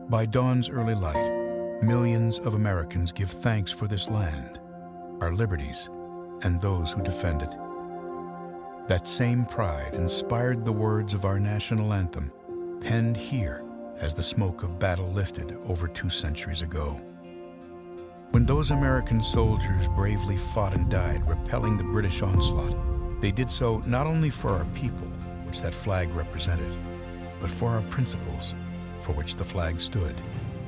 By dawn's early light, millions of Americans give thanks for this land, our liberties, and those who defend it. That same pride inspired the words of our national anthem, penned here as the smoke of battle lifted over 2 centuries ago. When those American soldiers bravely fought and died, repelling the British onslaught, they did so not only for our people, which that flag represented, but for our principles, for which the flag stood,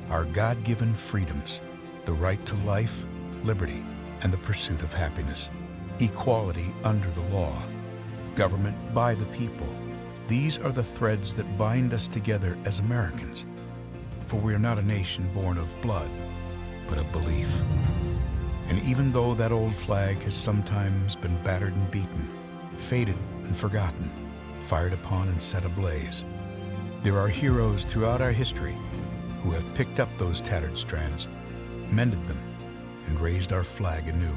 our God-given freedoms, the right to life, liberty, and the pursuit of happiness, equality under the law, government by the people. These are the threads that bind us together as Americans, for we are not a nation born of blood, but of belief. And even though that old flag has sometimes been battered and beaten, faded and forgotten, fired upon and set ablaze, there are heroes throughout our history who have picked up those tattered strands, mended them, and raised our flag anew.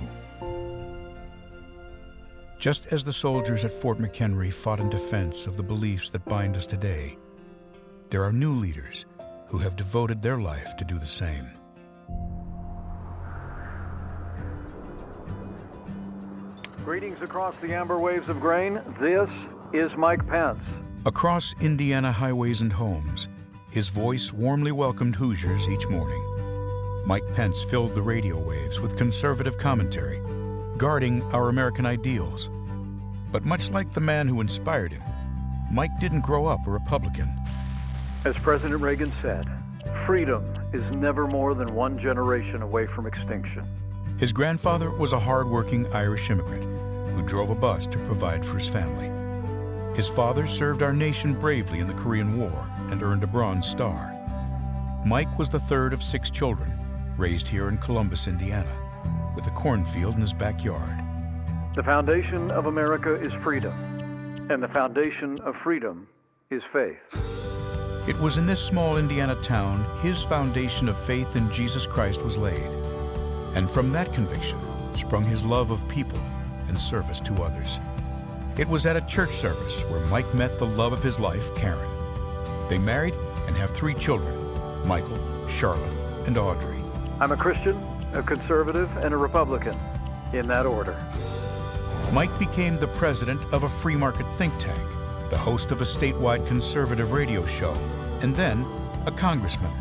Just as the soldiers at Fort McHenry fought in defense of the beliefs that bind us today, there are new leaders who have devoted their life to do the same. Greetings across the amber waves of grain. This is Mike Pence. Across Indiana highways and homes, his voice warmly welcomed Hoosiers each morning. Mike Pence filled the radio waves with conservative commentary, guarding our American ideals. But much like the man who inspired him, Mike didn't grow up a Republican. As President Reagan said, freedom is never more than 1 generation away from extinction. His grandfather was a hard-working Irish immigrant who drove a bus to provide for his family. His father served our nation bravely in the Korean War and earned a Bronze Star. Mike was the third of 6 children, raised here in Columbus, Indiana, with a cornfield in his backyard. The foundation of America is freedom, and the foundation of freedom is faith. It was in this small Indiana town his foundation of faith in Jesus Christ was laid. And from that conviction sprung his love of people and service to others. It was at a church service where Mike met the love of his life, Karen. They married and have 3 children, Michael, Charlotte, and Audrey. I'm a Christian, a conservative, and a Republican, in that order. Mike became the president of a free market think tank, the host of a statewide conservative radio show, and then a congressman.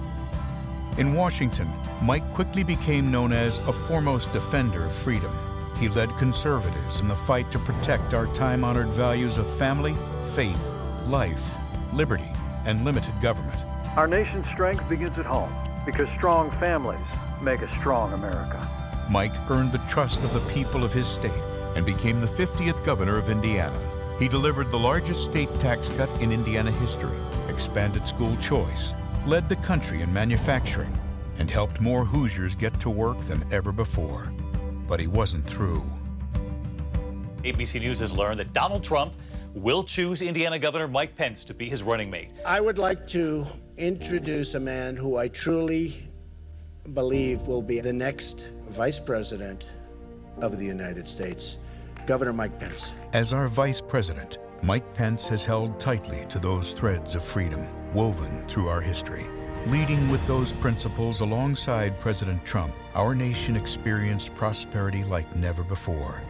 In Washington, Mike quickly became known as a foremost defender of freedom. He led conservatives in the fight to protect our time-honored values of family, faith, life, liberty, and limited government. Our nation's strength begins at home, because strong families make a strong America. Mike earned the trust of the people of his state and became the 50th governor of Indiana. He delivered the largest state tax cut in Indiana history, expanded school choice, led the country in manufacturing, and helped more Hoosiers get to work than ever before. But he wasn't through. ABC News has learned that Donald Trump will choose Indiana Governor Mike Pence to be his running mate. I would like to introduce a man who I truly believe will be the next Vice President of the United States, Governor Mike Pence. As our Vice President, Mike Pence has held tightly to those threads of freedom woven through our history. Leading with those principles alongside President Trump, our nation experienced prosperity like never before.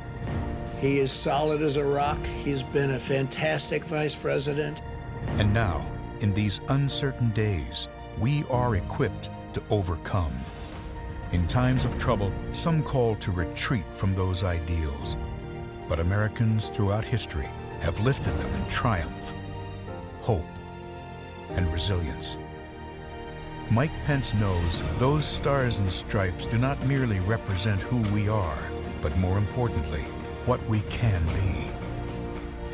He is solid as a rock. He's been a fantastic Vice President. And now, in these uncertain days, we are equipped to overcome. In times of trouble, some call to retreat from those ideals. But Americans throughout history have lifted them in triumph, hope, and resilience. Mike Pence knows those stars and stripes do not merely represent who we are, but more importantly, what we can be.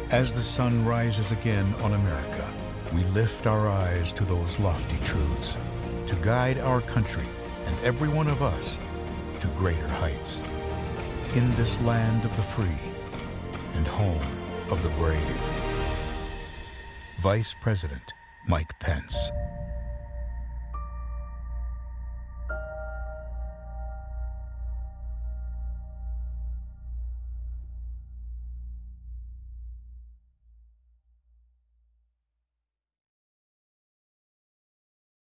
As the sun rises again on America, we lift our eyes to those lofty truths, to guide our country and every one of us to greater heights. In this land of the free and home of the brave. Vice President Mike Pence.